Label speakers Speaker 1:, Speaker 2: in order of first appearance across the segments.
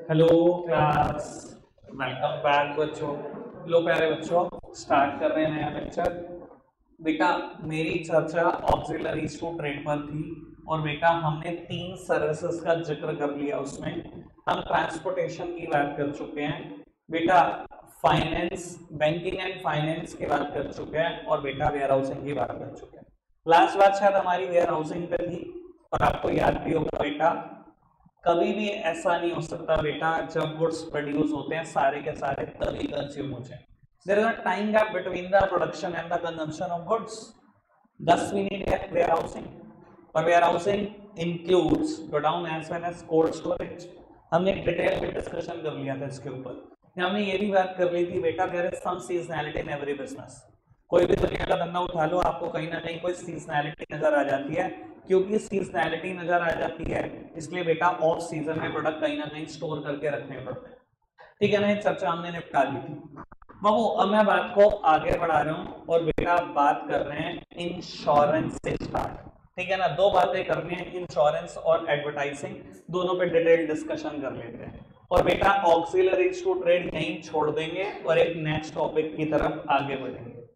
Speaker 1: Hello class, welcome back बच्चों। लो प्यारे बच्चों, स्टार्ट कर रहे हैं नया लेक्चर। बेटा मेरी चर्चा ऑक्सिलरीज टू ट्रेड पर थी और बेटा हमने 3 सर्विसेज का जिक्र कर लिया। उसमें हम ट्रांसपोर्टेशन की बात कर चुके हैं, बेटा फाइनेंस, बैंकिंग एंड फाइनेंस की बात कर चुके हैं और बेटा वेयर हाउसिंग की बात कर चुके हैं। लास्ट बात शायद हमारी वेयर हाउसिंग पे थी और आपको याद भी होगा बेटा, कभी भी ऐसा नहीं हो सकता बेटा जब गुड्स प्रोड्यूस होते हैं सारे के सारे तभी कंज्यूम हो जाए। There is a time gap between the production and the consumption of goods, thus we need warehousing. और warehousing includes godown as well as cold storage. हमने डिटेल में डिस्कशन कर लिया था इसके ऊपर। हमने ये भी बात कर ली थी बेटा there is some seasonality in every business. कोई भी दुनिया का धंधा उठा लो, आपको कहीं ना कहीं कोई सीजनैलिटी नजर आ जाती है। क्योंकि सीजनैलिटी नजर आ जाती है इसलिए बेटा ऑफ सीजन में प्रोडक्ट कहीं ना कहीं स्टोर करके रखने पड़ते हैं। ठीक है ना, ये चर्चा हमने निपटा दी थी बाबू। अब मैं बात को आगे बढ़ा रहा हूँ और बेटा बात कर रहे हैं इंश्योरेंस से स्टार्ट। ठीक है ना, दो बातें करनी है, इंश्योरेंस और एडवर्टाइजिंग, दोनों पे डिटेल डिस्कशन कर लेते हैं। और बेटा ऑक्सिलरीज टू ट्रेड यहीं छोड़ देंगे और एक नेक्स्ट टॉपिक की तरफ आगे बढ़ेंगे।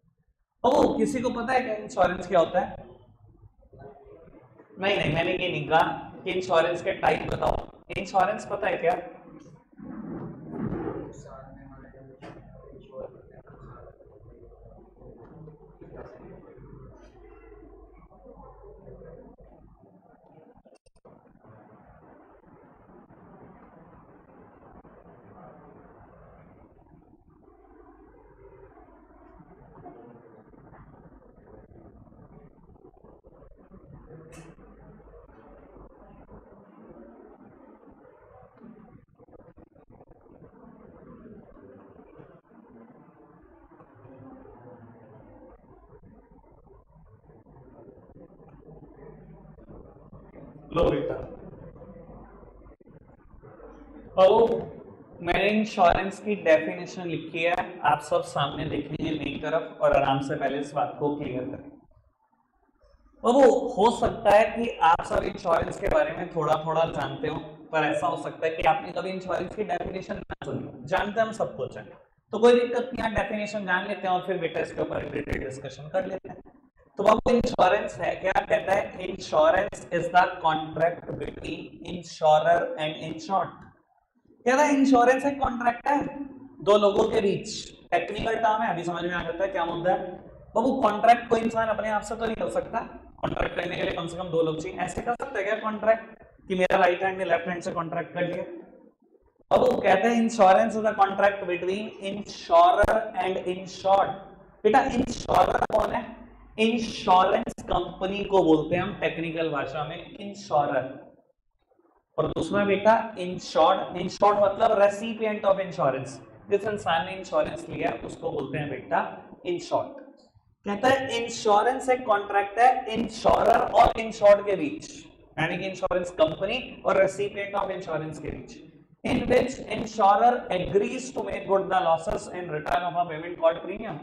Speaker 1: ओ किसी को पता है क्या इंश्योरेंस क्या होता है? नहीं, मैंने ये नहीं कहा कि इंश्योरेंस के टाइप बताओ। इंश्योरेंस पता है क्या? लो बेटा, मैंने इंश्योरेंस की डेफिनेशन लिखी है, आप सब सामने देखेंगे मेरी तरफ और आराम से पहले इस बात को क्लियर करें। बाबू हो सकता है कि आप सब इंश्योरेंस के बारे में थोड़ा थोड़ा जानते हो, पर ऐसा हो सकता है कि आपने कभी इंश्योरेंस की डेफिनेशन ना सुनी। जानते हम सब कुछ है, तो कोई दिक्कत नहीं है, डेफिनेशन जान लेते हैं और फिर बेटा इसके ऊपर डिटेल डिस्कशन कर लेते हैं। तो बाबू इंश्योरेंस है क्या? कहता है insurance is the contract between insurer and insured. कहता है इंश्योरेंस एक कॉन्ट्रैक्ट है दो लोगों के बीच। टेक्निकल टर्म है, अभी समझ में आ जाता है क्या मुद्दा है। बाबू कॉन्ट्रैक्ट कोई इंसान अपने आप से तो नहीं कर सकता, कॉन्ट्रैक्ट करने के लिए कम से कम दो लोग चाहिए। ऐसे कर सकते हैं क्या कॉन्ट्रैक्ट कि मेरा राइट हैंड ने लेफ्ट हैंड से कॉन्ट्रैक्ट कर लिया? अब वो कहते हैं insurance is a contract between insurer and insured. बेटा इंश्योरर कौन है? इंश्योरेंस कंपनी को बोलते हैं हम टेक्निकल भाषा में इंश्योरर। और दूसरा बेटा इंश्योर्ड, इंश्योर्ड मतलब रेसिपिएंट ऑफ इंश्योरेंस। जिस इंसान ने इंश्योरेंस लिया उसको बोलते हैं बेटा इंश्योर्ड। कहता है इंश्योरेंस एक कॉन्ट्रैक्ट है इंश्योरर और इंश्योर्ड के बीच, यानी कि इंश्योरेंस कंपनी और रेसिपिएंट ऑफ इंश्योरेंस के बीच, in which insurer agrees to make good the losses in return of a payment called premium।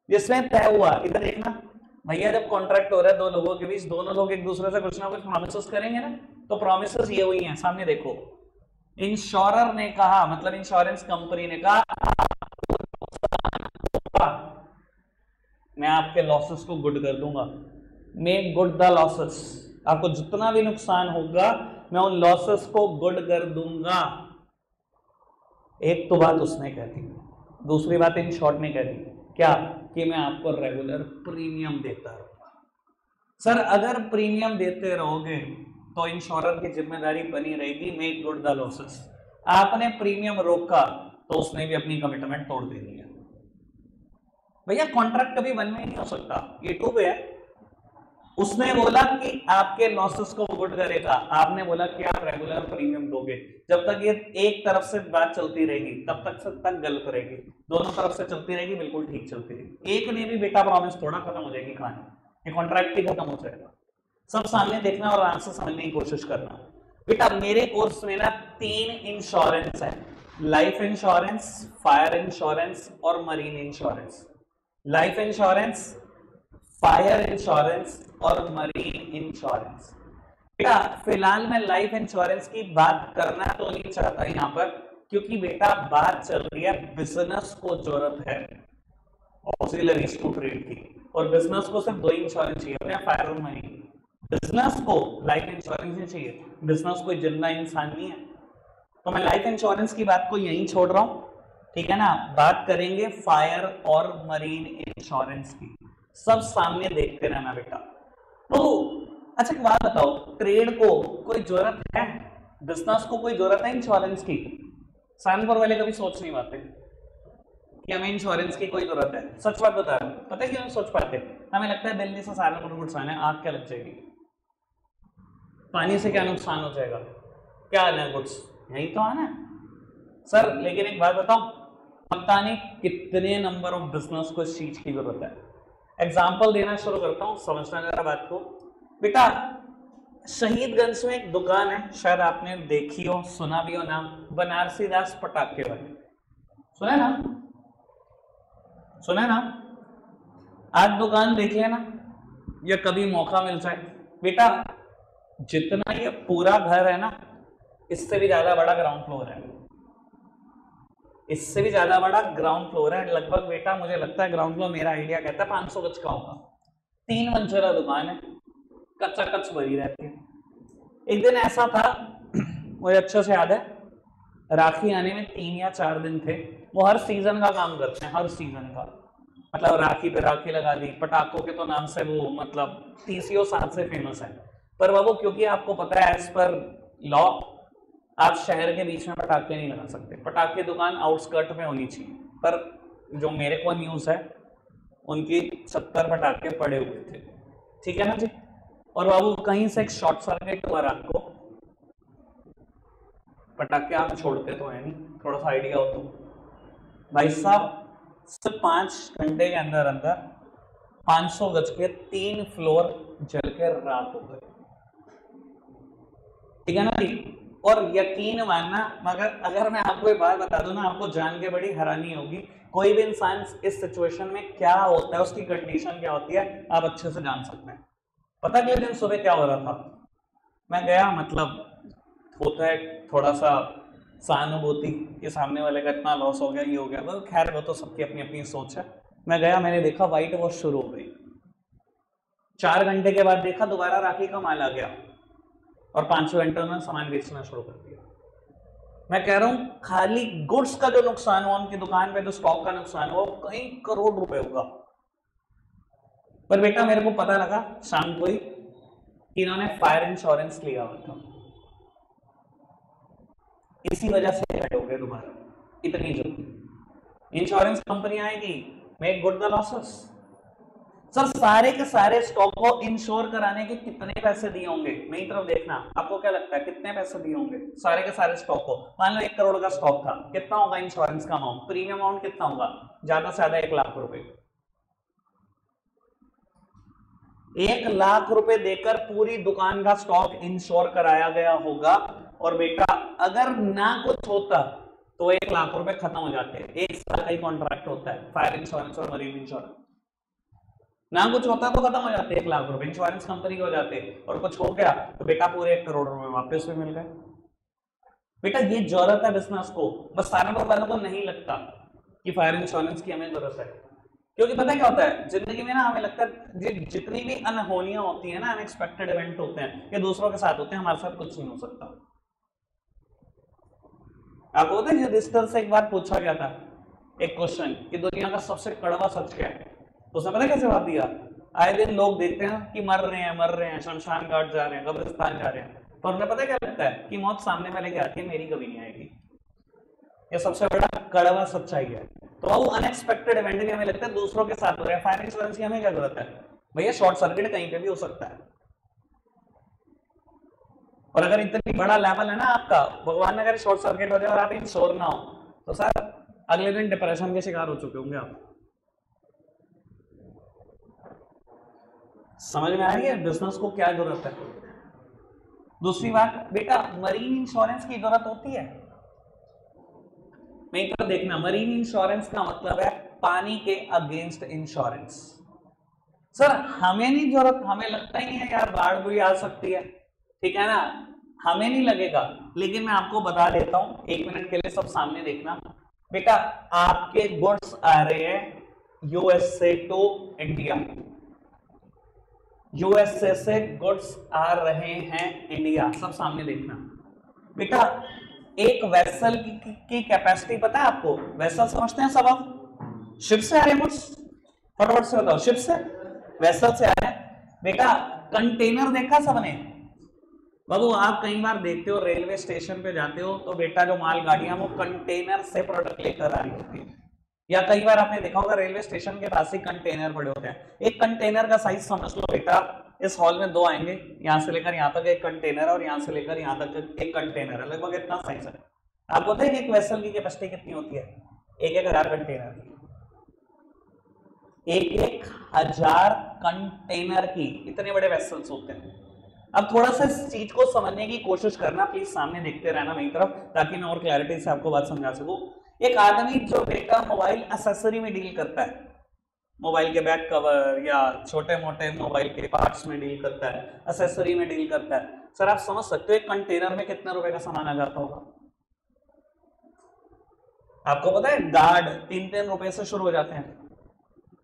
Speaker 1: जिसमें तय हुआ, इधर देखना भैया, जब कॉन्ट्रैक्ट हो रहा है दो लोगों के बीच, दोनों लोग एक दूसरे से कुछ ना कुछ प्रॉमिसेस करेंगे ना, तो प्रॉमिसेस ये हुई हैं, सामने देखो। इंश्योरर ने कहा, मतलब इंश्योरेंस कंपनी ने कहा मैं आपके लॉसेस को गुड कर दूंगा, मेक गुड द लॉसेस, आपको जितना भी नुकसान होगा मैं उन लॉसेस को गुड कर दूंगा। एक तो बात उसने कह दी, दूसरी बात इन शॉर्ट ने कह दी क्या कि मैं आपको रेगुलर प्रीमियम देता रहूंगा। सर अगर प्रीमियम देते रहोगे तो इंश्योरर की जिम्मेदारी बनी रहेगी मेक गुड द लॉसेस। आपने प्रीमियम रोका तो उसने भी अपनी कमिटमेंट तोड़ देनी है। भैया कॉन्ट्रैक्ट कभी वन में नहीं हो सकता, ये टू वे है। उसने बोला कि आपके लॉसेस को गुड करेगा, आपने बोला कि आप रेगुलर प्रीमियम दोगे। जब तक ये एक तरफ से बात चलती रहेगी तब तक गलत रहेगी, दोनों तरफ से चलती रहेगी बिल्कुल ठीक चलती रहेगी। एक ने भी बेटा प्रॉमिस थोड़ा खत्म हो जाएगी कहानी, ये कॉन्ट्रैक्ट ही खत्म हो जाएगा। सब सामने देखना और आंसर समझने की कोशिश करना। बेटा मेरे कोर्स में ना 3 इंश्योरेंस है, लाइफ इंश्योरेंस, फायर इंश्योरेंस और marine insurance. Life insurance, fire insurance और मरीन इंश्योरेंस। बेटा फिलहाल मैं लाइफ इंश्योरेंस की बात करना तो नहीं चाहता यहाँ पर, क्योंकि बेटा बात चल रही है बिजनेस को जरूरत है ऑक्सिलरीज टू ट्रेड की, और बिजनेस को सिर्फ 2 इंश्योरेंस चाहिए होते हैं, फायर और मनी। बिजनेस को लाइफ इंश्योरेंस नहीं चाहिए, बिजनेस कोई जिंदा इंसान नहीं है। तो मैं लाइफ इंश्योरेंस की बात को यहीं छोड़ रहा हूं, ठीक है ना। बात करेंगे फायर और मरीन इंश्योरेंस की, सब सामने देखते रहना बेटा। तो अच्छा एक बात बताओ, ट्रेड को कोई जरूरत है, बिजनेस को कोई जरूरत है इंश्योरेंस की? सहारनपुर वाले कभी सोच नहीं पाते कि हमें इंश्योरेंस की कोई जरूरत है। सच बात बता रहा हूं, पता है क्यों नहीं सोच पाते? हमें लगता है दिल्ली से सहारनपुर नुकसान है, आग क्या लग जाएगी, पानी से क्या नुकसान हो जाएगा, क्या आना है, गुड्स यही तो आना है सर। लेकिन एक बात बताओ, पता नहीं कितने नंबर ऑफ बिजनेस को इस चीज की जरूरत है। एग्जाम्पल देना शुरू करता हूं, समझना जरा बात को बेटा। शहीदगंज में एक दुकान है, शायद आपने देखी हो, सुना भी हो नाम, बनारसी दास पटाखे वाले, सुना ना? सुना ना? आज दुकान देख लेना या कभी मौका मिल जाए बेटा, जितना ये पूरा घर है ना, इससे भी ज्यादा बड़ा ग्राउंड फ्लोर है, इससे भी ज्यादा बड़ा ग्राउंड फ्लोर है लगभग बेटा। मुझे लगता है ग्राउंड फ्लोर, मेरा आइडिया कहता है 500 गज का होगा। 3 मंजिला दुकान है, कच्चा कच्च भरी रहती है। एक दिन ऐसा था, मुझे अच्छे से याद है, राखी आने में 3 या 4 दिन थे। वो हर सीजन का काम करते हैं, हर सीजन का, मतलब राखी पे राखी लगा दी। पटाखों के तो नाम से वो मतलब TCO 7 से फेमस है, पर बाबू क्योंकि आपको पता है एज पर लॉ आप शहर के बीच में पटाखे नहीं लगा सकते, पटाखे दुकान आउटस्कर्ट में होनी चाहिए। पर जो मेरे को न्यूज़ है, उनकी 70 पटाखे पड़े हुए थे, ठीक है ना जी। और बाबू कहीं से एक शॉर्ट सर्किट हुआ रात को, पटाखे आप छोड़ते तो है नहीं, थोड़ा सा आइडिया हो तो भाई साहब, सिर्फ 5 घंटे के अंदर अंदर 500 गज के 3 फ्लोर जल के राख हो गए, ठीक है ना जी। और यकीन मानना, मगर अगर मैं आपको एक बात बता दूं ना, आपको जान के बड़ी हैरानी होगी, कोई भी इंसान इस सिचुएशन में क्या होता है, उसकी कंडीशन क्या होती है, आप अच्छे से जान सकते हैं। पता अगले दिन सुबह क्या हो रहा था, मैं गया, मतलब होता है थोड़ा सा सहानुभूति कि सामने वाले का इतना लॉस हो गया, ये हो गया, तो खैर वो तो सबकी अपनी अपनी सोच है। मैं गया, मैंने देखा व्हाइट वॉश शुरू हो गई। 4 घंटे के बाद देखा दोबारा राखी का माल आ गया, और 5 घंटे में सामान बेचना शुरू कर दिया। मैं कह रहा हूं खाली गुड्स का जो नुकसान हुआ, उनकी दुकान पे जो स्टॉक का नुकसान हुआ, कई करोड़ रुपए होगा। पर बेटा मेरे को पता लगा शाम को ही कि इन्होंने फायर इंश्योरेंस लिया हुआ था, इसी वजह से हट हो गए दोबारा इतनी जल्दी। इंश्योरेंस कंपनी आएगी, make good the losses. Sir सारे के सारे स्टॉक को इंश्योर कराने के कितने पैसे दिए होंगे, मेरी तरफ देखना, आपको क्या लगता है कितने पैसे दिए होंगे सारे के सारे स्टॉक को? मान लो 1 करोड़ का स्टॉक था, कितना होगा इंश्योरेंस का अमाउंट, प्रीमियम अमाउंट कितना होगा? ज्यादा से ज्यादा 1 लाख रुपए। 1 लाख रुपए देकर पूरी दुकान का स्टॉक इंश्योर कराया गया होगा। और बेटा अगर ना कुछ होता तो 1 लाख रुपए खत्म हो जाते। 1 साल का ही कॉन्ट्रैक्ट होता है फायर इंश्योरेंस और मरीन इंश्योरेंस। ना कुछ होता तो खत्म हो जाते 1 लाख रुपए, इंश्योरेंस कंपनी के हो जाते, और कुछ हो गया तो बेटा पूरे 1 करोड़ रुपए वापस भी मिल गए। बेटा ये जरूरत है बिजनेस को, बस सहारनपुर वालों को नहीं लगता कि फायर इंश्योरेंस की हमें जरूरत है। क्योंकि पता है क्या होता है जिंदगी में ना, हमें लगता है जितनी भी अनहोनियां होती है ना, अनएक्सपेक्टेड इवेंट होते हैं, ये दूसरों के साथ होते हैं, हमारे साथ कुछ नहीं हो सकता। आपको पता है युधिष्ठिर से एक बार पूछा गया था एक क्वेश्चन कि दुनिया का सबसे कड़वा सच क्या है, तो उसने पता क्या जवाब दिया? आए दिन लोग देखते हैं कि मर रहे हैं, शमशान घाट जा रहे हैं, कब्रिस्तान जा रहे हैं, पर उन्हें पता क्या लगता है कि मौत सामने वाले की आती है, मेरी कभी नहीं आएगी। ये सबसे बड़ा कड़वा सच्चाई है। तो वो अनएक्सपेक्टेड इवेंट भी हमें लगता है दूसरों के साथ हो रहा है, फायर इंश्योरेंस की हमें क्या जरूरत है भैया? शॉर्ट सर्किट कहीं पे भी हो सकता है, और अगर इतनी बड़ा लेवल है ना आपका, भगवान ने अगर शॉर्ट सर्किट हो जाए और आप इंश्योर ना हो, तो सर अगले दिन डिप्रेशन के शिकार हो चुके होंगे आप। समझ में आ रही है बिजनेस को क्या जरूरत है? दूसरी बात बेटा, मरीन इंश्योरेंस की जरूरत होती है। नहीं तो देखना, मरीन इंश्योरेंस का मतलब है पानी के अगेंस्ट इंश्योरेंस। सर हमें नहीं जरूरत, हमें लगता ही नहीं है यार बाढ़ भी आ सकती है, ठीक है ना, हमें नहीं लगेगा, लेकिन मैं आपको बता देता हूं, 1 मिनट के लिए सब सामने देखना। बेटा आपके गुड्स आ रहे हैं यूएसए टू इंडिया, यूएसए से गुड्स आ रहे हैं इंडिया, सब सामने देखना। बेटा एक वेसल की कैपेसिटी पता है आपको? वेसल समझते हैं सब आप? शिप से आ रहे गुड्स, फटाफट से बताओ, शिप से, वेसल से आ रहे हैं। बेटा कंटेनर देखा सबने? बाबू आप कई बार देखते हो रेलवे स्टेशन पे जाते हो तो बेटा जो मालगाड़ियां वो कंटेनर से प्रोडक्ट लेकर आ रही होती है, या कई बार आपने देखा होगा रेलवे स्टेशन के पास ही कंटेनर पड़े होते हैं। एक कंटेनर का साइज समझ लो बेटा, इस हॉल में 2 आएंगे, यहां से लेकर यहां तक एक कंटेनर है और यहां से लेकर यहां तक एक कंटेनर है, लगभग इतना साइज है। आपको पता है कि एक वेसल की कैपेसिटी कितनी होती है? 1,000 कंटेनर की, 1,000 कंटेनर की, इतने बड़े वेसल्स होते हैं। अब थोड़ा सा इस चीज को समझने की कोशिश करना, प्लीज सामने देखते रहना मेरी तरफ, ताकि मैं और क्लैरिटी से आपको बात समझा सकूं। एक आदमी जो बेटा मोबाइल एक्सेसरी में डील करता है, मोबाइल के बैक कवर या छोटे मोटे मोबाइल के पार्ट्स में डील करता है, एक्सेसरी में डील करता है, सर आप समझ सकते हो एक कंटेनर में कितने रुपए का सामान आ जाता होगा? आपको पता है गार्ड 3-3 रुपए से शुरू हो जाते हैं,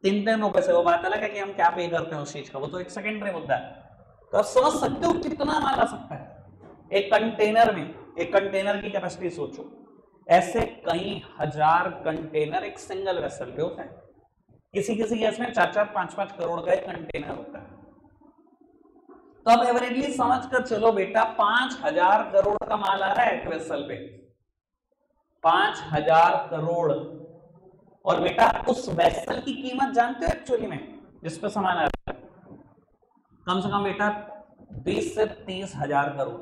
Speaker 1: 3-3 रुपए से। वो बात अलग है कि हम क्या पे करते हैं उस चीज का, वो तो एक सेकेंडरी मुद्दा है। तो आप समझ सकते हो कितना माल आ सकता है एक कंटेनर में। एक कंटेनर की कैपेसिटी सोचो, ऐसे कई हजार कंटेनर एक सिंगल वेसल पे होता है। किसी किसी केस में 4-4, 5-5 करोड़ का एक कंटेनर होता है। तो अब एवरेजली समझ कर चलो बेटा 5,000 करोड़ का माल आ रहा है एक वेसल पे, 5,000 करोड़। और बेटा उस वेसल की कीमत जानते हो एक्चुअली में जिसपे सामान आ रहा है? कम से कम बेटा 20 से 30 हजार करोड़,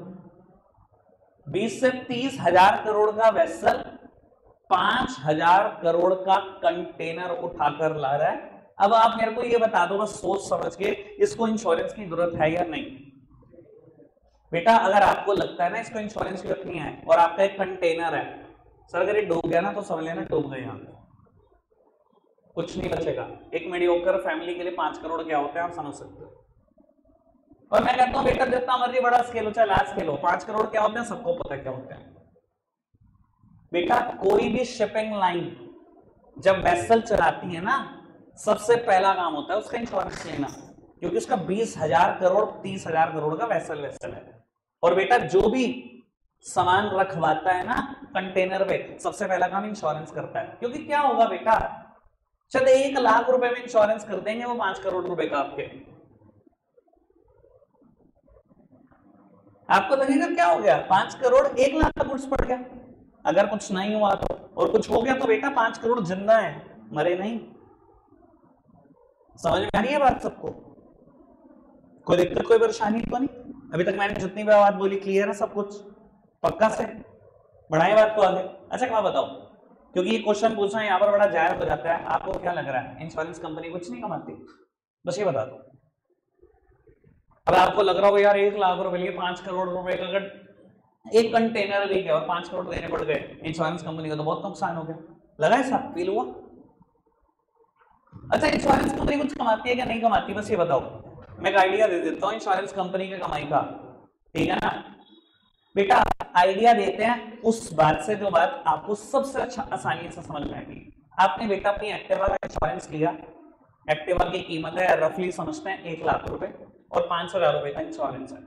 Speaker 1: 20 से 30 हजार करोड़ का वेसल 5,000 करोड़ का कंटेनर उठाकर ला रहा है। अब आप मेरे को ये बता दो बस सोच समझ के, इसको इंश्योरेंस की जरूरत है या नहीं? बेटा अगर आपको लगता है ना इसको इंश्योरेंस की जरूरत नहीं है और आपका एक कंटेनर है, सर अगर ये डूब गया ना तो समझ लेना डूब गए, यहां कुछ नहीं बचेगा। एक मीडियोकर फैमिली के लिए 5 करोड़ क्या होते हैं आप समझ सकते हो। और मैं कहता हूं बेटा जितना मर्जी बड़ा स्केल हो चाहे लार्ज स्केल हो, 5 करोड़ क्या होते हैं सबको पता है क्या होते हैं। बेटा कोई भी शिपिंग लाइन जब वेसल चलाती है ना, सबसे पहला काम होता है उसका इंश्योरेंस लेना, क्योंकि उसका 20,000 करोड़ 30,000 करोड़ का वेसल है। और बेटा जो भी सामान रखवाता है ना कंटेनर पे, सबसे पहला काम इंश्योरेंस करता है। क्योंकि क्या होगा बेटा, चल 1 लाख रुपए में इंश्योरेंस कर देंगे वो 5 करोड़ रुपए का आपके, आपको लगेगा क्या हो गया 5 करोड़ 1 लाख का गुड्स पड़ गया। अगर कुछ नहीं हुआ तो, और कुछ हो गया तो बेटा 5 करोड़ जिंदा है, मरे नहीं। समझ में आ रही है बात सबको? कोई दिक्कत कोई परेशानी तो नहीं? अभी तक मैंने जितनी भी बात बोली क्लियर है सब कुछ? पक्का से बढ़ाए बात को आगे। अच्छा क्या बताओ, क्योंकि ये क्वेश्चन पूछना यहाँ पर बड़ा जायज हो जाता है। आपको क्या लग रहा है इंश्योरेंस कंपनी कुछ नहीं कमाती? बस ये बता दो। अब आपको लग रहा होगा यार 1 लाख रुपए लिए 5 करोड़ रुपए का अगर एक कंटेनर ले गया और 5 करोड़ देने पड़ गए इंश्योरेंस कंपनी को, तो बहुत नुकसान हो गया। लगा ऐसा फील हुआ? अच्छा इंश्योरेंस कंपनी कुछ कमाती है क्या नहीं कमाती, बस ये बताओ। मैं एक आइडिया दे देता हूँ इंश्योरेंस कंपनी की कमाई का, ठीक है ना बेटा? आइडिया देते हैं उस बात से जो बात आपको सबसे अच्छा आसानी से समझ में आएगी। आपने बेटा अपनी एक्टिवा का इंश्योरेंस किया, एक्टिवा की कीमत है रफली समझते हैं 1 लाख रुपए और 5,000 रुपए का इंश्योरेंस है,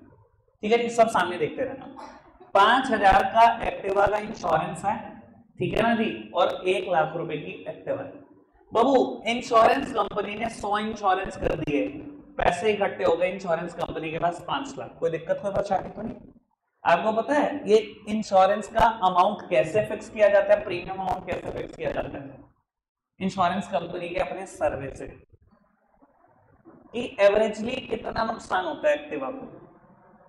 Speaker 1: ठीक है जी? सब सामने देखते रहना। 5,000 का एक्टिवा का इंश्योरेंस है, ठीक है ना जी? और 1 लाख रुपए की एक्टिवा है। बाबू इंश्योरेंस कंपनी ने 100 इंश्योरेंस कर दिए, पैसे इकट्ठे हो गए इंश्योरेंस कंपनी के पास 5 लाख। कोई दिक्कत कोई परेशानी तो नहीं? आपको पता है ये इंश्योरेंस का अमाउंट कैसे फिक्स किया जाता है, प्रीमियम अमाउंट कैसे फिक्स किया जाता है? इंश्योरेंस कंपनी के अपने सर्वे से कि एवरेजली कितना नुकसान होता है एक्टिवा को,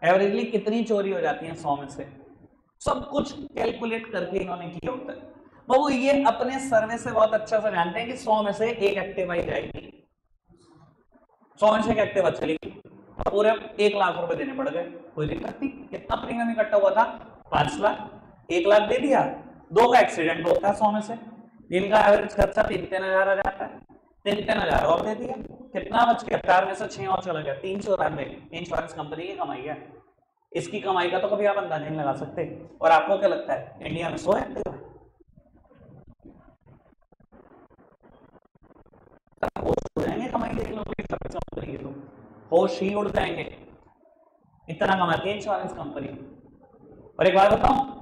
Speaker 1: एवरेजली कितनी चोरी हो जाती है 100 में से, सब कुछ कैलकुलेट करके इन्होंने किया होता है। वो ये अपने सर्वे से बहुत अच्छा से जानते हैं कि 100 में से एक एक्टिवा ही जाएगी, 100 में से एक एक्टिवा चलेगी, पूरे 1 लाख रुपए देने पड़ गए। कोई दिक्कत नहीं। कितना प्रीमियम इकट्ठा हुआ था? 5 लाख। 1 लाख दे दिया, 2 का एक्सीडेंट होता है 100 में से, जिनका एवरेज खर्चा 3-3 हजार आ जाता है, 3-3 हजार और दे दिया, कितना बच गया? 4 में से 6 और चला गया, 394 इंश्योरेंस कंपनी की कमाई है। इसकी कमाई का तो कभी आप अंदाजा नहीं लगा सकते। और आपको क्या लगता है इंडिया में 100 एक्टिव है? होश हो जाएंगे कमाई देख लो सर्विस कंपनी के, तो होश ही उड़ जाएंगे, इतना कमाती है इंश्योरेंस कंपनी। और एक बात बताऊं,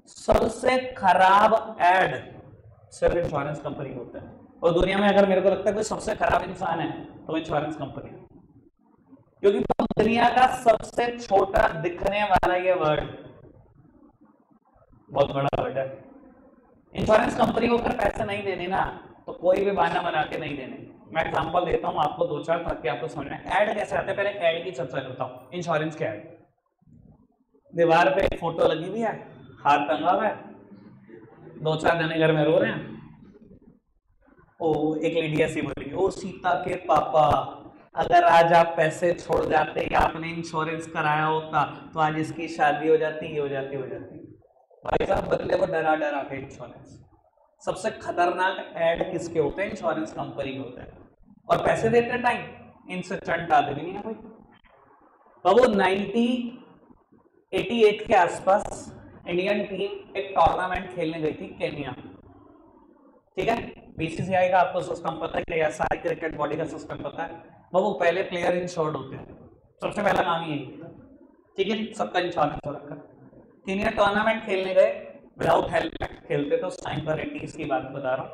Speaker 1: सबसे खराब एड सिर्फ इंश्योरेंस कंपनी होता है। और दुनिया में अगर मेरे को लगता है कोई सबसे खराब इंसान है तो इंश्योरेंस कंपनी, क्योंकि दुनिया का सबसे छोटा दिखने वाला ये वर्ड बहुत बड़ा वर्ड है। इंश्योरेंस कंपनी को अगर पैसे नहीं देने ना तो कोई भी बहाना बना के नहीं देने। मैं एग्जांपल देता हूं आपको दो चार ताकि आपको समझ में। ऐड कैसे आते हैं, पहले ऐड की चर्चा करता हूं। इंश्योरेंस के ऐड, दीवार पे एक फोटो लगी हुई है, हाथ टंगा हुआ है, दो चार जने घर में रो रहे हैं। ओ एक लेडी ऐसी बोली, ओ सीता के पापा, अगर आज आप पैसे छोड़ जाते या आपने इंश्योरेंस कराया होता तो आज इसकी शादी हो जाती, ये हो जाती, हो जाती। भाई साहब बदले को डरा डरा के इंश्योरेंस। सबसे खतरनाक ऐड किसके होते हैं? इंश्योरेंस कंपनी के होते हैं। और पैसे देते टाइम इनसे चंट आदमी नहीं है कोई। तो वो 1988 के आसपास इंडियन टीम एक टूर्नामेंट खेलने गई थी केन्या, ठीक है। बीसीसीआई का आपको सिस्टम पता है या सारी क्रिकेट बॉडी का सिस्टम पता है। वो पहले प्लेयर इंश्योर्ड होते हैं, सबसे पहला काम ही है, ठीक है, सबका इंश्योरेंस हो रखा। केन्या टूर्नामेंट खेलने गए, विदाउट हेलमेट खेलते तो उस टाइम पर 80s की बात बता रहा हूँ,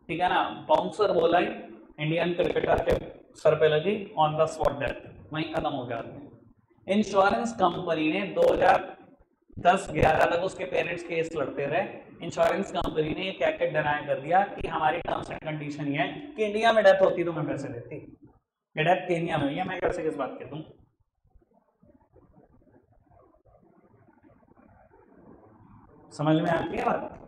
Speaker 1: ठीक है ना। बाउंसर बोला ही इंडियन क्रिकेटर के सर पे लगी, ऑन द स्पॉट डेथ, वहीं खत्म हो गया आदमी। इंश्योरेंस कंपनी ने 2010-11 तक उसके पेरेंट्स केस लड़ते रहे। इंश्योरेंस कंपनी ने ये क्या क्या डिनाई कर दिया कि हमारी टर्म्स एंड कंडीशन ये है कि इंडिया में डेथ होती तो मैं पैसे देती, ये डेथ केन्या में हुई है, मैं कैसे किस बात के दूं? समझ में आती है बात?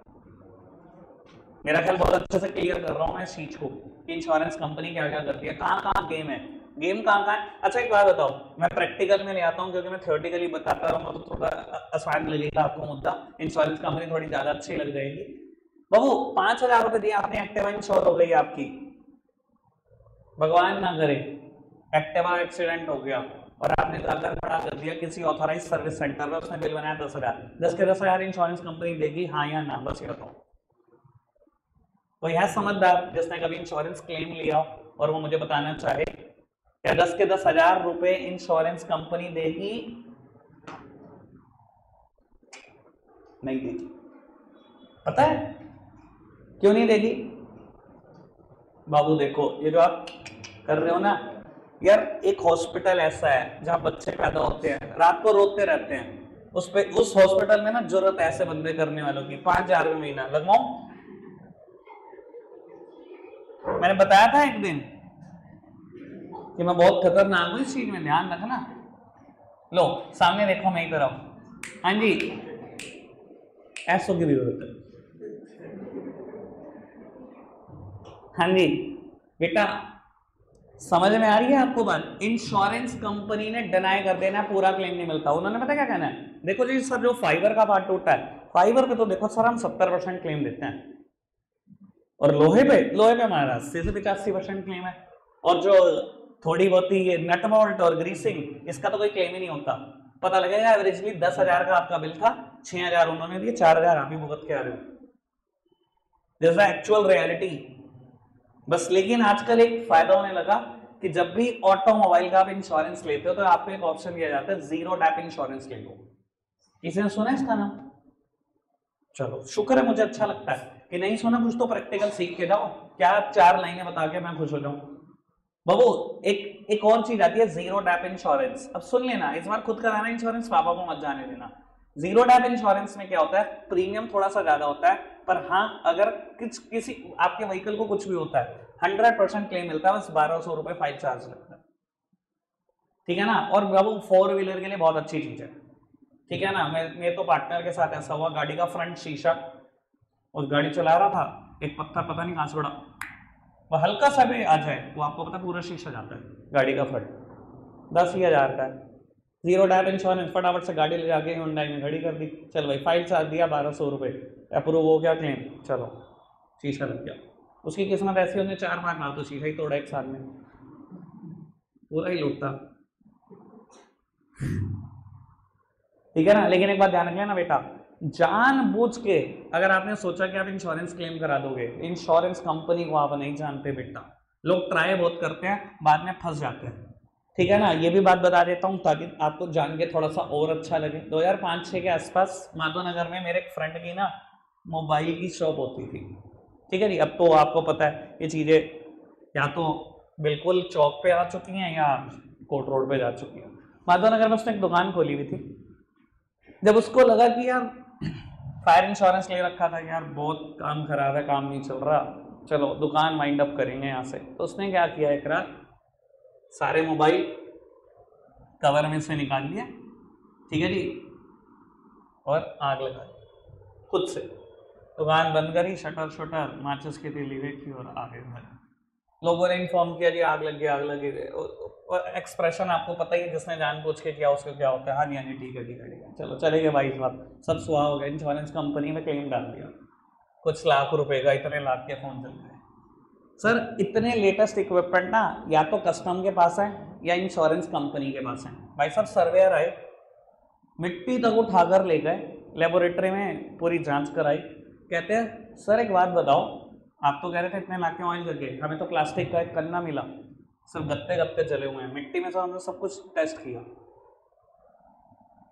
Speaker 1: मेरा ख्याल बहुत अच्छे से क्लियर कर रहा हूं मैं इस चीज को कि इंश्योरेंस कंपनी क्या क्या करती है, कहां कहां गेम है, गेम कहां कहां है। अच्छा एक बात बताओ, मैं प्रैक्टिकल में ले आता हूं क्योंकि मैं थ्योरेटिकली बताता रहूंगा तो थोड़ा आसान लगेगा आपको मुद्दा, इंश्योरेंस कंपनी थोड़ी ज्यादा अच्छी लग जाएगी। बाबू 5,000 रुपए दिए आपने, एक्टिवा इंश्योर हो गई आपकी, भगवान ना करे एक्टिवा एक्सीडेंट हो गया और आपने जाकर खड़ा कर दिया किसी ऑथराइज सर्विस सेंटर में, उसने बिल बनाया 10,000, 10 के 10,000 इंश्योरेंस कंपनी देगी, हाँ या ना? बस ये बताओ। कोई है समझदार जिसने कभी इंश्योरेंस क्लेम लिया और वो मुझे बताना चाहे क्या 10 के 10,000 रुपए इंश्योरेंस कंपनी देगी? नहीं देगी। पता है क्यों नहीं देगी? बाबू देखो, ये जो आप कर रहे हो ना यार, एक हॉस्पिटल ऐसा है जहां बच्चे पैदा होते हैं, रात को रोते रहते हैं, उस हॉस्पिटल में ना जरूरत ऐसे बंदे करने वालों की, 5,000 रुपये महीना लगवाऊं? मैंने बताया था एक दिन कि मैं बहुत खतरनाक हूं इस चीज में, ध्यान रखना। लो सामने देखो मेरी तरफ, हाँ जी, ऐसो की भी जरूरत है, हाँ जी बेटा, समझ में आ रही है आपको बात? इंश्योरेंस कंपनी ने डिनाई कर देना, पूरा क्लेम नहीं मिलता। उन्होंने पता क्या कहना है, देखो जी सर जो फाइबर का पार्ट टूटा है, फाइबर पे तो देखो सर हम 70% क्लेम देते हैं, और लोहे पे हमारा 80 से 85% क्लेम है, और जो थोड़ी बहुत ही नट बोल्ट और ग्रीसिंग, इसका तो कोई क्लेम ही नहीं होता। पता लगेगा एवरेजली 10,000 का आपका बिल था, 6,000 उन्होंने दिए, 4,000 आप ही भुगत के आ रहे हो। This is actual reality. बस लेकिन आजकल एक फायदा होने लगा कि जब भी ऑटोमोबाइल का आप इंश्योरेंस लेते हो तो आपको एक ऑप्शन दिया जाता है, जीरो डैप इंश्योरेंस ले लो। किसी ने सुना इसका नाम? चलो शुक्र है, मुझे अच्छा लगता है कि नहीं सुना, कुछ तो प्रैक्टिकल सीख के जाओ। क्या 4 लाइनें बता के मैं खुश हो जाऊं? बाबू एक और चीज आती है, जीरो डैप इंश्योरेंस। अब सुन लेना, इस बार खुद कराना इंश्योरेंस, पापा को मत जाने देना। जीरो डैप इंश्योरेंस में क्या होता है, प्रीमियम थोड़ा सा ज्यादा होता है, पर हाँ अगर किसी आपके व्हीकल को कुछ भी होता है 100% क्लेम मिलता है, बस 1,200 रुपए फाइल चार्ज लगता है, ठीक है ना। और बाबू 4 व्हीलर के लिए बहुत अच्छी चीज है, ठीक है ना। मेरे तो पार्टनर के साथ ऐसा हुआ, गाड़ी का फ्रंट शीशा, उस गाड़ी चला रहा था, एक पत्थर पता नहीं कहां से उड़ा, वो हल्का सा भी आ जाए वो आपको पता पूरा शीशा जाता है गाड़ी का फ्रंट। 10,000 का है, जीरो डैप इंश्योरेंस, फटाफट से गाड़ी ले जाके हुंडई में खड़ी कर दी, चल भाई फाइल चार्ज दिया 1,200 रुपये, अप्रूव हो गया क्लेम, चलो शीशा लग गया। उसकी किस्मत ऐसी, उन्हें 4-5 बार तो शीशा ही तोड़ा एक साल में, पूरा ही लूटता। ठीक है ना। लेकिन एक बात ध्यान रख लेना बेटा, जानबूझ के अगर आपने सोचा कि आप इंश्योरेंस क्लेम करा दोगे, इंश्योरेंस कंपनी को आप नहीं जानते बेटा, लोग ट्राई बहुत करते हैं, बाद में फंस जाते हैं। ठीक है ना, ये भी बात बता देता हूँ ताकि आपको जान के थोड़ा सा और अच्छा लगे। 2005-6 के आसपास माधवनगर में मेरे एक फ्रेंड की ना मोबाइल की शॉप होती थी। ठीक है जी, अब तो आपको पता है ये चीज़ें या तो बिल्कुल चौक पे आ चुकी हैं या कोर्ट रोड पे जा चुकी हैं। माधवनगर में उसने एक दुकान खोली हुई थी। जब उसको लगा कि यार फायर इंश्योरेंस ले रखा था, यार बहुत काम खराब है, काम नहीं चल रहा, चलो दुकान वाइंड अप करेंगे यहाँ से, तो उसने क्या किया, एक रात सारे मोबाइल कवर में से निकाल लिया, ठीक है जी, और आग लगा दी खुद से। दुकान बंद करी, शटर शटर माचिस की तीली देखी और आगे भर। लोगों ने इन्फॉर्म किया जी आग लगी, आग लगी। और एक्सप्रेशन आपको पता ही है, जिसने जानबूझ के किया उसको क्या होता है, हाँ जी हाँ जी ठीक है ठीक है ठीक है, चलो चले गए भाई साहब, सब सुहा हो गया। इंश्योरेंस कंपनी में क्लेम डाल दिया, कुछ लाख रुपए का, इतने लाख के फोन चल गए। सर इतने लेटेस्ट इक्विपमेंट ना या तो कस्टम के पास है या इंश्योरेंस कंपनी के पास है। भाई साहब सर्वेयर आए, मिट्टी तक उठाकर ले गए, लेबोरेटरी में पूरी जांच कराई, कहते हैं सर एक बात बताओ, आप तो कह रहे थे इतने लाख के ऑयल जल गए, हमें तो प्लास्टिक का एक कन्ना मिला, सब गत्ते गत्ते जले हुए हैं, मिट्टी में से हमने सब कुछ टेस्ट किया।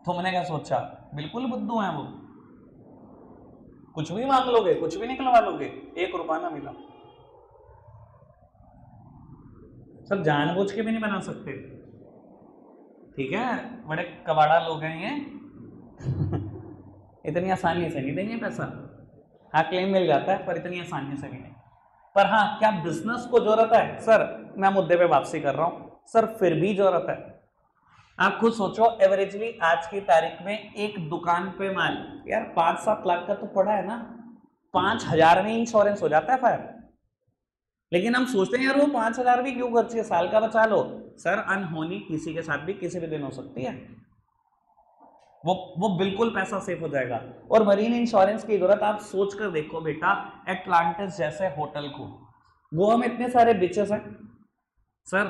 Speaker 1: तुमने क्या सोचा, बिल्कुल बुद्धू हैं वो, कुछ भी मांग लोगे, कुछ भी निकलवा लोगे, 1 रुपया ना मिला। सब जानबूझ के भी नहीं बना सकते, ठीक है, बड़े कबाड़ा लोग हैं ये इतनी आसानी से नहीं देंगे पैसा। हाँ क्लेम मिल जाता है पर इतनी आसानी से भी नहीं। पर हाँ क्या बिजनेस को जरूरत है सर, मैं मुद्दे पे वापसी कर रहा हूँ सर, फिर भी जरूरत है। आप खुद सोचो, एवरेजली आज की तारीख में एक दुकान पे माल यार 5-7 लाख का तो पड़ा है ना, 5,000 में इंश्योरेंस हो जाता है फायर। लेकिन हम सोचते हैं यार वो 5,000 भी क्यों खर्चे, साल का बचा लो। सर अनहोनी किसी के साथ भी किसी भी दिन हो सकती है, वो बिल्कुल पैसा सेफ हो जाएगा। और मरीन इंश्योरेंस की जरूरत आप सोच कर देखो बेटा, एटलांटिस जैसे होटल को, गोवा में इतने सारे बीचेस हैं सर,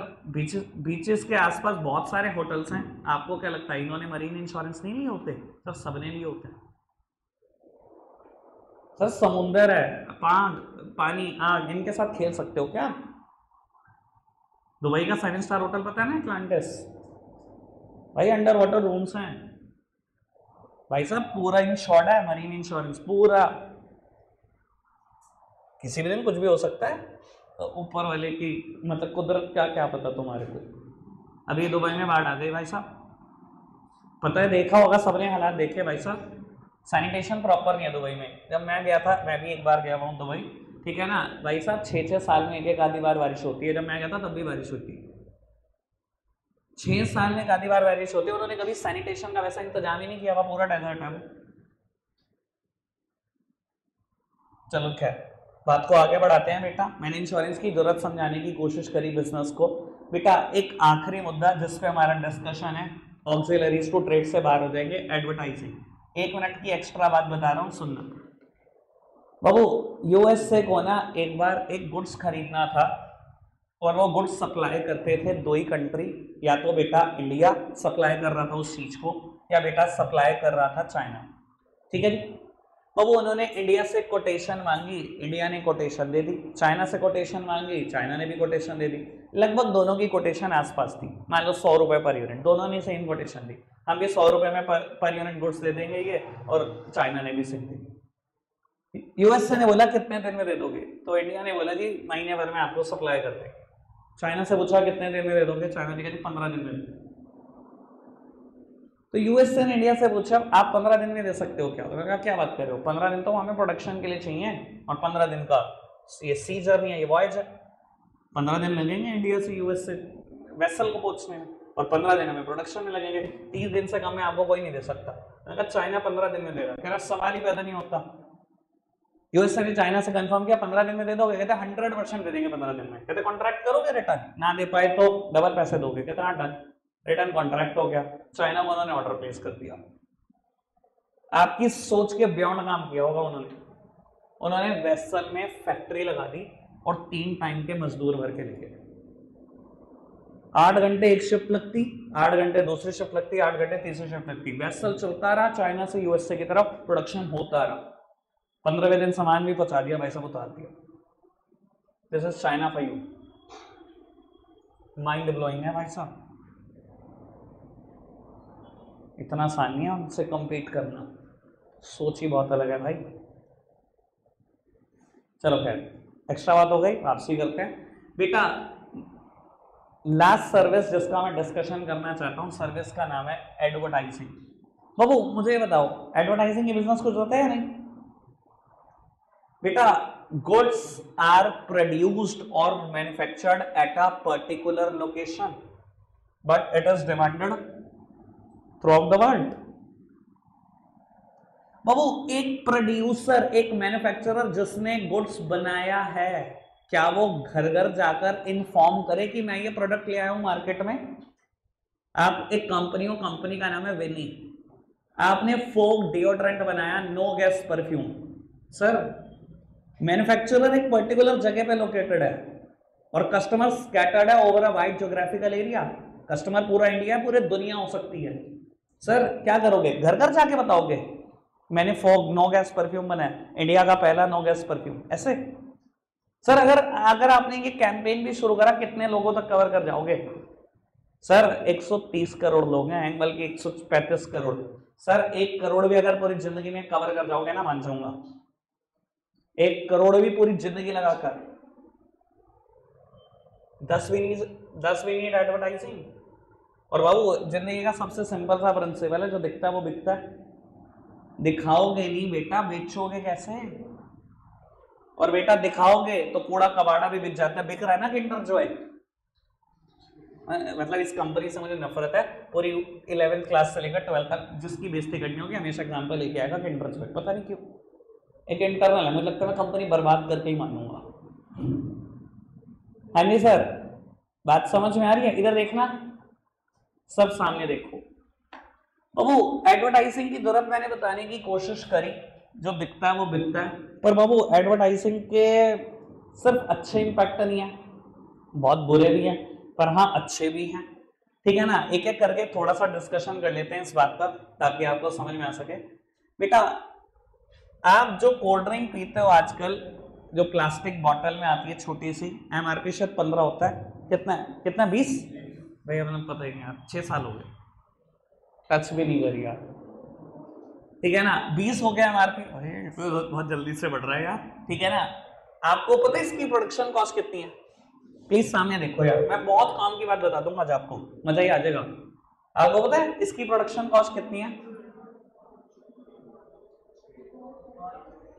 Speaker 1: बीचेस के आसपास बहुत सारे होटल्स हैं, आपको क्या लगता है इन्होंने मरीन इंश्योरेंस नहीं लिए होते? सर सबने लिए होते हैं। सर समुंदर है, पानी आग, इनके साथ खेल सकते हो क्या? दुबई का 7 स्टार होटल पता है ना एटलांटिस, भाई अंडर वाटर रूम्स हैं भाई साहब, पूरा इंश्योर्ड है मरीन इंश्योरेंस पूरा। किसी भी दिन कुछ भी हो सकता है, तो ऊपर वाले की मतलब कुदरत का क्या पता तुम्हारे को। अभी दुबई में बाढ़ आ गई भाई साहब, पता है, देखा होगा सबने, हालात देखे भाई साहब, सैनिटेशन प्रॉपर नहीं है दुबई में। जब मैं गया था, मैं भी एक बार गया हूँ दुबई, ठीक है ना भाई साहब, 6-6 साल में एक आधी बार बारिश होती है। जब मैं गया था तब भी बारिश हुई थी, 6 साल में एक आधी बार बारिश होती है। उन्होंने कभी सैनिटेशन का वैसा इंतजाम ही नहीं किया, वह पूरा डेजर्ट है वो। चलो खैर बात को आगे बढ़ाते हैं बेटा। मैंने इंश्योरेंस की जरूरत समझाने की कोशिश करी बिजनेस को। बेटा एक आखिरी मुद्दा जिस पे हमारा डिस्कशन है, ऑक्सिलरीज टू ट्रेड से बाहर हो जाएंगे, एडवर्टाइजिंग। 1 मिनट की एक्स्ट्रा बात बता रहा हूँ, सुनना बाबू। यूएसए को ना एक बार एक गुड्स खरीदना था और वो गुड्स सप्लाई करते थे 2 ही कंट्री, या तो बेटा इंडिया सप्लाई कर रहा था उस चीज को, या बेटा सप्लाई कर रहा था चाइना। ठीक है जी, बाबू उन्होंने इंडिया से कोटेशन मांगी, इंडिया ने कोटेशन दे दी, चाइना से कोटेशन मांगी, चाइना ने भी कोटेशन दे दी। लगभग दोनों की कोटेशन आसपास थी, मान लो 100 रुपए पर यूनिट, दोनों ने सेम कोटेशन दी, हम भी 100 रुपए में पर यूनिट गुड्स दे देंगे ये, और चाइना ने भी सेम दी। यूएसए ने बोला कितने दिन में दे दोगे, तो इंडिया ने बोला जी महीने भर में आपको सप्लाई कर देंगे। चाइना से पूछा कितने दिन में दे दोगे, चाइना ने कहा 15 दिन में। तो यूएसए ने इंडिया से पूछा आप 15 दिन में दे सकते हो क्या? तो कहा क्या बात कर रहे हो, 15 दिन तो हमें प्रोडक्शन के लिए चाहिए, और 15 दिन का ये सी जर्नी है, ये वॉयज है, 15 दिन लगेंगे इंडिया से यूएस से वेसल को पहुंचने में, और 15 दिन हमें प्रोडक्शन में लगेंगे, 30 दिन से कम में आपको कोई नहीं दे सकता। मैंने कहा चाइना 15 दिन में दे रहा, कह रहा सवाल ही पैदा नहीं होता। यूएसए ने चाइना से कंफर्म किया 15 दिन में दे दोगे, कहते 100% दे देंगे 15 दिन में। कहते कॉन्ट्रैक्ट करोगे रिटर्न, ना दे पाए तो डबल पैसे दोगे, कहते हाँ डन। रिटर्न कॉन्ट्रैक्ट हो गया, चाइना को उन्होंने ऑर्डर प्लेस कर दिया। आपकी सोच के बियॉन्ड काम किया होगा उन्होंने वेसल में फैक्ट्री लगा दी और 3 टाइम के मजदूर भर के लेके। 8 घंटे एक शिफ्ट लगती, 8 घंटे दूसरी शिफ्ट लगती, 8 घंटे तीसरी शिफ्ट लगती, वेसल चलता रहा चाइना से यूएसए की तरफ, प्रोडक्शन होता रहा, 15वें दिन सामान भी पहुंचा दिया भाई साहब, उतार दिया। This is China for you. Mind blowing है भाई साहब, इतना आसान नहीं है उनसे कम्पीट करना, सोच ही बहुत अलग है भाई। चलो खैर एक्स्ट्रा बात हो गई, वापसी करते हैं बेटा। लास्ट सर्विस जिसका मैं डिस्कशन करना चाहता हूं, सर्विस का नाम है एडवर्टाइजिंग। बाबू मुझे ये बताओ, एडवर्टाइजिंग की बिजनेस कुछ होता है या नहीं बेटा? गुड्स आर प्रोड्यूस्ड और manufactured at a particular location but it is demanded throughout the world. बाबू एक प्रोड्यूसर, एक मैन्युफैक्चरर जिसने गुड्स बनाया है, क्या वो घर घर जाकर इन्फॉर्म करे कि मैं ये प्रोडक्ट ले आया हूं मार्केट में? आप एक कंपनी हो, कंपनी का नाम है विनी, आपने फोक डिओड्रेंट बनाया, no gas perfume. Sir manufacturer एक पर्टिकुलर जगह पे लोकेटेड है और कस्टमर स्कैटर्ड है over a wide geographical area. Customer पूरा इंडिया, पूरे दुनिया हो सकती है। सर क्या करोगे, घर घर जाके बताओगे मैंने फोक नो गैस परफ्यूम बनाया, इंडिया का पहला नो गैस परफ्यूम, ऐसे? सर अगर आपने ये कैंपेन भी शुरू करा, कितने लोगों तक कवर कर जाओगे? सर 130 करोड़ लोग हैं, बल्कि 135 करोड़। सर 1 करोड़ भी अगर पूरी जिंदगी में कवर कर जाओगे ना, मान जाऊंगा। 1 करोड़ भी पूरी जिंदगी लगाकर, 10 मिनट एडवर्टाइजिंग। और बाबू जिंदगी का सबसे सिंपल सा प्रिंसिपल है, जो दिखता है वो बिकता है। दिखाओगे नहीं बेटा, बेचोगे कैसे? और बेटा दिखाओगे तो कूड़ा कबाड़ा भी बिक जाता है। बिक रहा है ना किंडर जॉय, मतलब इस कंपनी से मुझे नफरत है। पूरी 11th क्लास से लेकर 12th तक जिसकी बेइज्जती करनी होगी हमेशा एग्जाम्पल लेके आएगा किंडर जॉय, पता नहीं क्यों। एक इंटरनल है, मुझे लगता है मैं कंपनी बर्बाद करके ही मानूंगा। हाँ जी सर, बात समझ में आ रही है? इधर देखना, सब सामने देखो। बाबू एडवर्टाइजिंग की जरूरत मैंने बताने की कोशिश करी, जो दिखता है वो बिकता है। पर बाबू एडवर्टाइजिंग के सिर्फ अच्छे इम्पैक्ट नहीं है, बहुत बुरे भी हैं, पर हाँ अच्छे भी हैं। ठीक है ना, एक एक करके थोड़ा सा डिस्कशन कर लेते हैं इस बात पर, ताकि आपको समझ में आ सके। बेटा आप जो कोल्ड ड्रिंक पीते हो आजकल, जो प्लास्टिक बॉटल में आती है छोटी सी, एमआरपी शायद 15 होता है, कितना 20? भैया मैंने पता ही नहीं यार, 6 साल हो गए, टच भी नहीं करी यार। ठीक है ना, 20 हो गया एमआरपी। अरे तो बहुत जल्दी से बढ़ रहा है यार। ठीक है ना, आपको पता है इसकी प्रोडक्शन कॉस्ट कितनी है? प्लीज सामने देखो यार, मैं बहुत काम की बात बता दूंगा आज आपको, मजा ही आ जाएगा। आपको पता है इसकी प्रोडक्शन कॉस्ट कितनी है?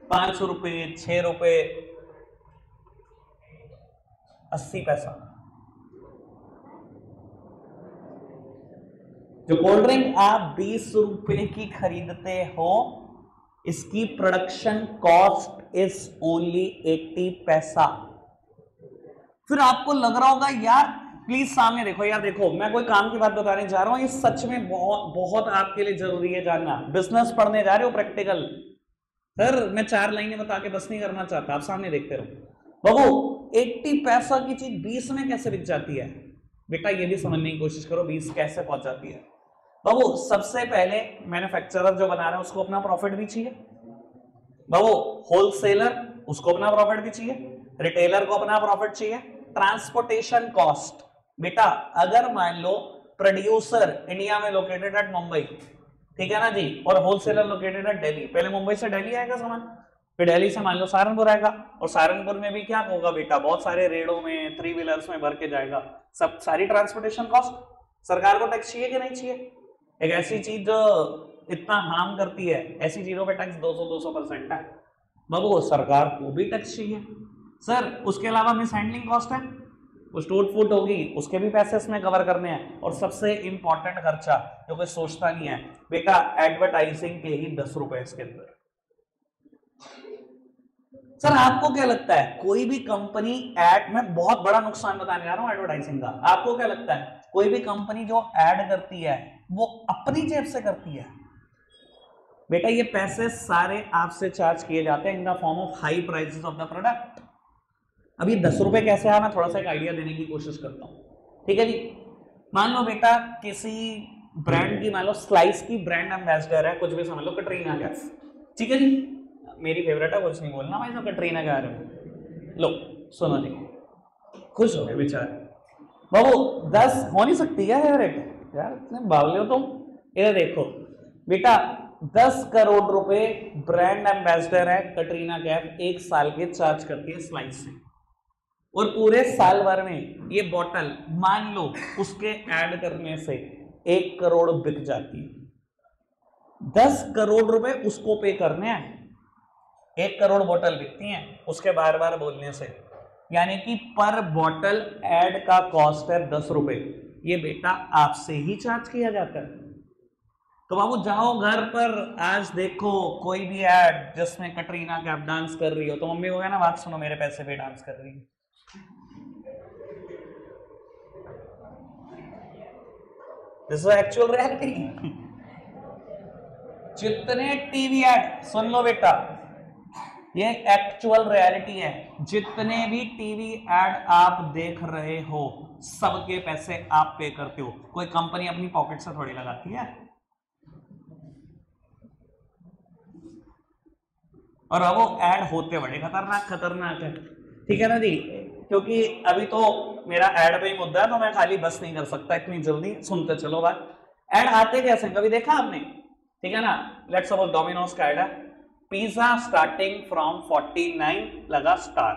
Speaker 1: 5 रुपए, 6 रुपए, 80 पैसा। जो कोल्ड ड्रिंक आप 20 रुपए की खरीदते हो, इसकी प्रोडक्शन कॉस्ट इज ओनली 80 पैसा। फिर आपको लग रहा होगा यार, प्लीज सामने देखो यार, देखो मैं कोई काम की बात बताने जा रहा हूं, ये सच में बहुत बहुत आपके लिए जरूरी है जानना। बिजनेस पढ़ने जा रहे हो प्रैक्टिकल, सर मैं 4 लाइनें बता के बस नहीं करना चाहता, आप सामने देखते रहो। बाबू 80 पैसा की चीज 20 में कैसे बिक जाती है? बेटा ये भी समझने की कोशिश करो 20 कैसे पहुंच जाती है। बाबू सबसे पहले मैन्युफैक्चरर जो बना रहा है उसको अपना प्रॉफिट भी चाहिए। बाबू होलसेलर, उसको अपना प्रॉफिट भी चाहिए, रिटेलर को अपना प्रॉफिट चाहिए। ट्रांसपोर्टेशन कॉस्ट, बेटा अगर मान लो प्रोड्यूसर इंडिया में लोकेटेड एट मुंबई, ठीक है ना जी, और होलसेलर लोकेटेड एट दिल्ली, पहले मुंबई से दिल्ली आएगा सामान, फिर दिल्ली से मान लो सहारनपुर आएगा, और सहारनपुर में भी क्या होगा बेटा, बहुत सारे रेड़ों में, 3 व्हीलर्स में भर के जाएगा। सब सारी ट्रांसपोर्टेशन कॉस्ट। सरकार को टैक्स चाहिए कि नहीं चाहिए? एक ऐसी चीज जो इतना हार्म करती है, ऐसी चीजों पे टैक्स 200% है। बाबू सरकार को भी टैक्स चाहिए। सर उसके अलावा मिस हैंडलिंग कॉस्ट है, कुछ टूट फूट होगी उसके भी पैसे इसमें कवर करने हैं। और सबसे इंपॉर्टेंट खर्चा जो कोई सोचता नहीं है बेटा, एडवर्टाइजिंग के ही 10 रुपए इसके अंदर। सर आपको क्या लगता है कोई भी कंपनी एड में, बहुत बड़ा नुकसान बताने जा रहा हूं एडवर्टाइजिंग का, आपको क्या लगता है कोई भी कंपनी जो एड करती है वो अपनी जेब से करती है? बेटा ये पैसे सारे आपसे चार्ज किए जाते हैं in the form of high prices of the product. अब ये 10 रुपए कैसे आया, मैं थोड़ा सा एक आइडिया देने की कोशिश करता हूं। ठीक है जी, मान लो बेटा किसी ब्रांड की, मान लो स्लाइस की ब्रांड एम्बेसडर है, कुछ भी समझ लो, कटरीना कैफ, ठीक है जी, मेरी फेवरेट है, कुछ नहीं बोलना भाई, तो कटरीना कैफ है। लो सुनो जी, खुश हो गए बेचारे बाबू, 10 हो नहीं सकती क्या फेवरेट यार, इतने बावले हो तुम। इधर देखो बेटा, 10 करोड़ रुपए ब्रांड एम्बेसडर है कटरीना कैफ, एक साल के चार्ज करती है स्लाइस से, और पूरे साल भर में ये बॉटल मान लो उसके ऐड करने से 1 करोड़ बिक जाती है। 10 करोड़ रुपए उसको पे करने हैं, 1 करोड़ बॉटल बिकती हैं उसके बार बार बोलने से, यानी कि पर बॉटल ऐड का कॉस्ट है 10 रुपए, ये बेटा आपसे ही चार्ज किया जाता है। तो बाबू जाओ घर पर, आज देखो कोई भी ऐड जिसमें कटरीना कैफ डांस कर रही हो, तो मम्मी को कहना बात सुनो, मेरे पैसे पे डांस कर रही है। This is actual reality. जितने टीवी ऐड, सुन लो बेटा, ये एक्चुअल रियलिटी है, जितने भी टीवी ऐड आप देख रहे हो सबके पैसे आप पे करते हो, कोई कंपनी अपनी पॉकेट से थोड़ी लगाती है। और अब वो ऐड होते बड़े खतरनाक खतरनाक है, ठीक है ना जी, क्योंकि अभी तो मेरा ऐड पे ही मुद्दा है, तो मैं खाली बस नहीं कर सकता इतनी जल्दी, सुनते चलो बात। ऐड आते कैसे, कभी देखा आपने, ठीक है ना, लेट्स सपोज डोमिनोज का ऐड है, पिज्जा स्टार्टिंग फ्रॉम 49 लगा स्टार,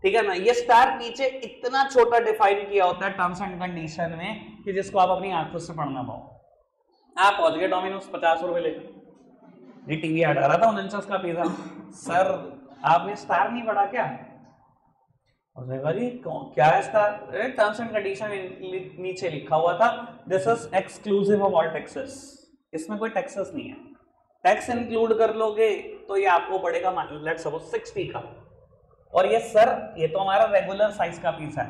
Speaker 1: ठीक है ना, ये स्टार नीचे इतना छोटा डिफाइन किया होता है टर्म्स एंड कंडीशन में कि जिसको आप अपनी आंखों से पढ़ना पाओ। आप पहुंच गए डोमिनोज 50 रुपए लेकर, ये टीवी ऐड आ रहा था 49 का पिज्जा, सर आपने स्टार नहीं पढ़ा क्या, उसने कहा जी क्या है स्टार, टर्म्स एंड कंडीशन नीचे लिखा हुआ था, this is exclusive of all taxes, इसमें कोई टैक्सेस नहीं है, टैक्स इंक्लूड कर लोगे तो ये आपको पड़ेगा लेट्स सपोज 60 का, और ये सर ये तो हमारा रेगुलर साइज का पीस है,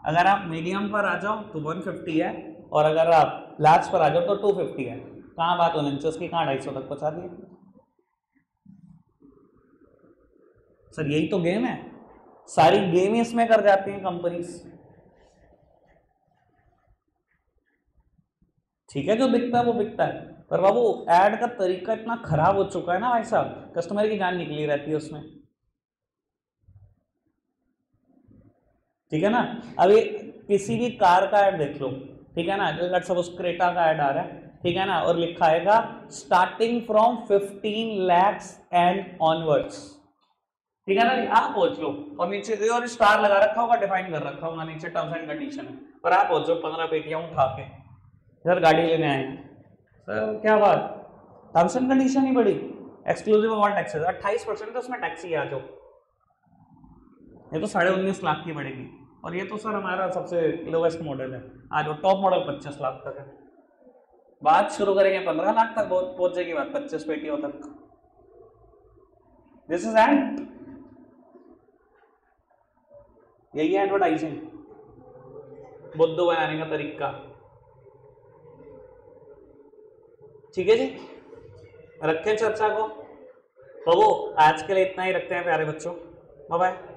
Speaker 1: अगर आप मीडियम पर आ जाओ तो 150 है, और अगर आप लार्ज पर आ जाओ तो 250 है, कहाँ बात 49 की, कहाँ 250 तक पहुंचा दिए। सर यही तो गेम है, सारी गेम ही इसमें कर जाती हैं कंपनीज, ठीक है, जो बिकता है वो बिकता है, पर बाबू ऐड का तरीका इतना खराब हो चुका है ना भाई साहब, कस्टमर की जान निकली रहती है उसमें, ठीक है ना। अभी किसी भी कार का ऐड देख लो, ठीक है ना, लेट्स सपोज क्रेटा का ऐड आ रहा है, ठीक है ना, और लिखा आएगा starting from 15 lakhs and onwards, ठीक है ना, आप पहुंच लो, और नीचे और स्टार लगा रखा होगा, डिफाइन कर रखा होगा नीचे टर्म्स एंड कंडीशन है, और आप पहुंचो 15 पेटियां उठा के सर गाड़ी लेने आए हैं, सर क्या बात, टर्म्स एंड कंडीशन ही बड़ी, एक्सक्लूसिव ऑफ ऑल टैक्सेस 28% तो उसमें टैक्स ही आ जाओ, ये तो 19.5 लाख की पड़ेगी, और ये तो सर हमारा सबसे लोवेस्ट मॉडल है, आज वो टॉप मॉडल 25 लाख तक है, बात शुरू करेंगे 15 लाख तक पहुंच जाएगी बात 25 पेटियों तक। दिस इज एड, यही है एडवर्टाइजिंग, बुद्धू बनाने का तरीका, ठीक है जी, रखें चर्चा को, तो वो आज के लिए इतना ही रखते हैं प्यारे बच्चों, बाय बाय।